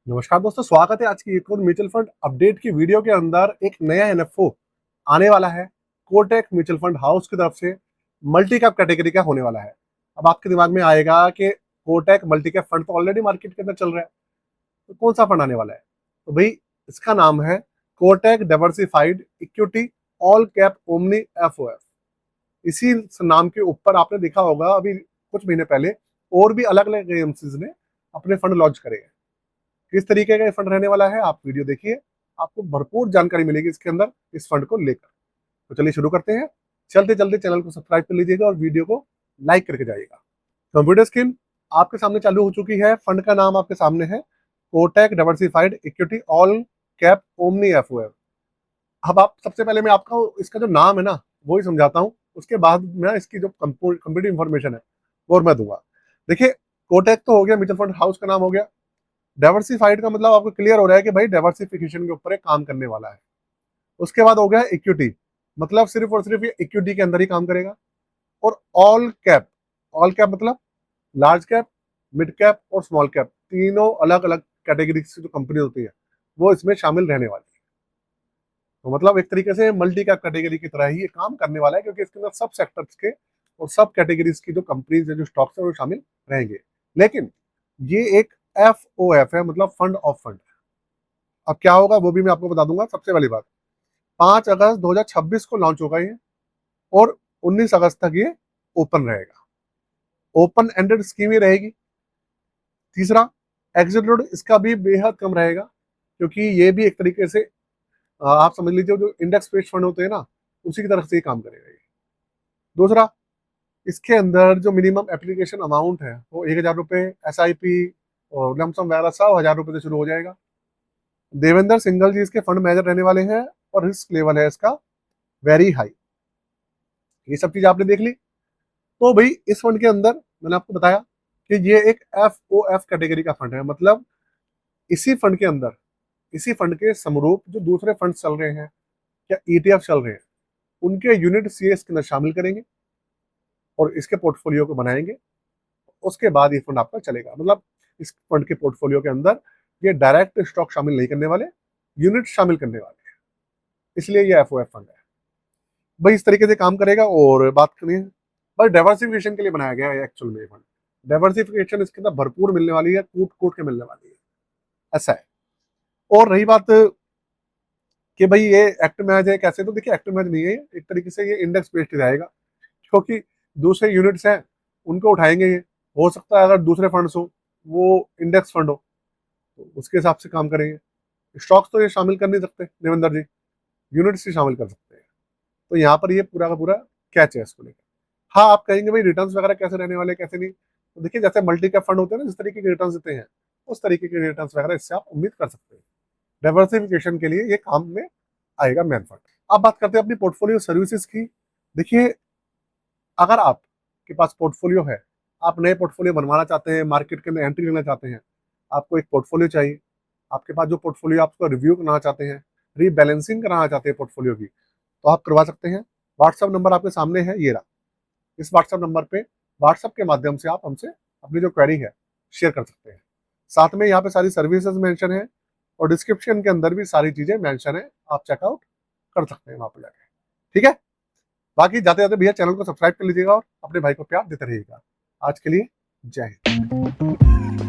नमस्कार दोस्तों, स्वागत है आज की एक और म्यूचुअल फंड अपडेट की वीडियो के अंदर। एक नया एनएफओ आने वाला है कोटक म्यूचुअल फंड हाउस की तरफ से। मल्टी कैप कैटेगरी का होने वाला है। अब आपके दिमाग में आएगा कि कोटक मल्टी कैप फंड तो ऑलरेडी मार्केट के अंदर चल रहा है, तो कौन सा फंड आने वाला है? तो भाई, इसका नाम है Kotak diversified equity all cap omni FOF. इसी नाम के ऊपर आपने देखा होगा अभी कुछ महीने पहले और भी अलग अलग एजेंसीज ने अपने फंड लॉन्च करे हैं। किस तरीके का ये फंड रहने वाला है, आप वीडियो देखिए, आपको भरपूर जानकारी मिलेगी इसके अंदर इस फंड को लेकर। तो चलिए शुरू करते हैं। चलते चलते चैनल को सब्सक्राइब कर लीजिएगा और वीडियो को लाइक करके जाइएगा। कंप्यूटर स्क्रीन आपके सामने चालू हो चुकी है। फंड का नाम आपके सामने है Kotak diversified equity all cap omni FOF. अब आप सबसे पहले मैं आपका इसका जो नाम है ना वो ही समझाता हूँ, उसके बाद मैं इसकी जो कंप्लीट इंफॉर्मेशन है वो और मैं दूंगा। देखिए, कोटक तो हो गया, म्यूचुअल फंड हाउस का नाम हो गया। डाइवर्सिफाइड का मतलब आपको क्लियर हो रहा है कि भाई डाइवर्सिफिकेशन के ऊपर एक काम करने वाला है। उसके बाद हो गया इक्विटी, मतलब सिर्फ और सिर्फ ये इक्विटी के अंदर ही काम करेगा। और ऑल कैप मतलब लार्ज कैप, मिड कैप और स्मॉल कैप, तीनों अलग अलग कैटेगरी की जो कंपनी होती है वो इसमें शामिल रहने वाली है। तो मतलब एक तरीके से मल्टी कैप कैटेगरी की तरह ही ये काम करने वाला है, क्योंकि इसके अंदर सब सेक्टर्स के और सब कैटेगरीज की जो कंपनीज है, जो स्टॉक्स है, वो शामिल रहेंगे। लेकिन ये एक एफ है, मतलब फंड ऑफ फंड। अब क्या होगा वो भी मैं आपको बता दूंगा। सबसे पहली बात, 5 अगस्त 2026 को लॉन्च होगा ये, और 19 अगस्त तक ये ओपन रहेगा। ओपन एंडेड स्कीम ही रहेगी। तीसरा, एग्जिट लोड इसका भी बेहद कम रहेगा, क्योंकि ये भी एक तरीके से आप समझ लीजिए जो इंडेक्स बेस्ड फंड होते हैं ना, उसी की तरफ से ही काम करेगा ये। दूसरा, इसके अंदर जो मिनिमम एप्लीकेशन अमाउंट है वो 1,000 रुपये, SIP और लमसम वगैरह 100,000 रुपये से शुरू हो जाएगा। देवेंद्र सिंघल जी इसके फंड मैनेजर रहने वाले हैं, और रिस्क लेवल है इसका वेरी हाई। ये सब चीज आपने देख ली। तो भाई, इस फंड के अंदर मैंने आपको बताया कि ये एक FOF कैटेगरी का फंड है, मतलब इसी फंड के अंदर, इसी फंड के समरूप जो दूसरे फंड चल रहे हैं या ETF चल रहे हैं, उनके यूनिट सी इसके अंदर शामिल करेंगे और इसके पोर्टफोलियो को बनाएंगे। उसके बाद ये फंड आपका चलेगा। मतलब इस फंड के पोर्टफोलियो के अंदर ये डायरेक्ट स्टॉक शामिल नहीं करने वाले, यूनिट शामिल करने वाले हैं। इसलिए ये FOF फंड है भाई, इस तरीके से काम करेगा। और बात करें, बस डाइवर्सिफिकेशन के लिए बनाया गया है एक्चुअल में ये फंड। डाइवर्सिफिकेशन इसके अंदर भरपूर मिलने वाली है, कूट कूट के मिलने वाली है, ऐसा है। और रही बात कि भाई ये एक्टिव मैच है कैसे, तो देखिए एक्टिव मैच नहीं है ये, एक तरीके से ये इंडेक्स बेस्ड रहेगा, क्योंकि दूसरे यूनिट्स हैं उनको उठाएंगे ये। हो सकता है अगर दूसरे फंड्स हो वो इंडेक्स फंड हो, तो उसके हिसाब से काम करेंगे। स्टॉक्स तो ये शामिल कर नहीं सकते देवेंद्र जी, यूनिट्स ही शामिल कर सकते हैं। तो यहाँ पर ये पूरा का पूरा कैच है इसको लेकर। हाँ, आप कहेंगे भाई रिटर्न्स वगैरह कैसे रहने वाले, कैसे नहीं, तो देखिए जैसे मल्टी कैप फंड होते हैं ना, जिस तरीके के रिटर्न्स देते हैं उस तरीके के रिटर्न्स वगैरह इससे आप उम्मीद कर सकते हैं। डाइवर्सिफिकेशन के लिए ये काम में आएगा मैन फंड। अब बात करते हैं अपनी पोर्टफोलियो सर्विसेज की। देखिए, अगर आपके पास पोर्टफोलियो है, आप नए पोर्टफोलियो बनवाना चाहते हैं, मार्केट के अंदर एंट्री लेना चाहते हैं, आपको एक पोर्टफोलियो चाहिए, आपके पास जो पोर्टफोलियो आप उसको रिव्यू करना चाहते हैं, रीबैलेंसिंग कराना चाहते हैं पोर्टफोलियो की, तो आप करवा सकते हैं। व्हाट्सअप नंबर आपके सामने है, ये रहा। इस व्हाट्सएप नंबर पे व्हाट्सएप के माध्यम से आप हमसे अपनी जो क्वेरी है शेयर कर सकते हैं। साथ में यहाँ पे सारी सर्विसेज मेंशन है, और डिस्क्रिप्शन के अंदर भी सारी चीजें मेंशन है, आप चेकआउट कर सकते हैं वहां पर जाके। ठीक है, बाकी जाते जाते भैया चैनल को सब्सक्राइब कर लीजिएगा और अपने भाई को प्यार देते रहिएगा। आज के लिए जय हिंद।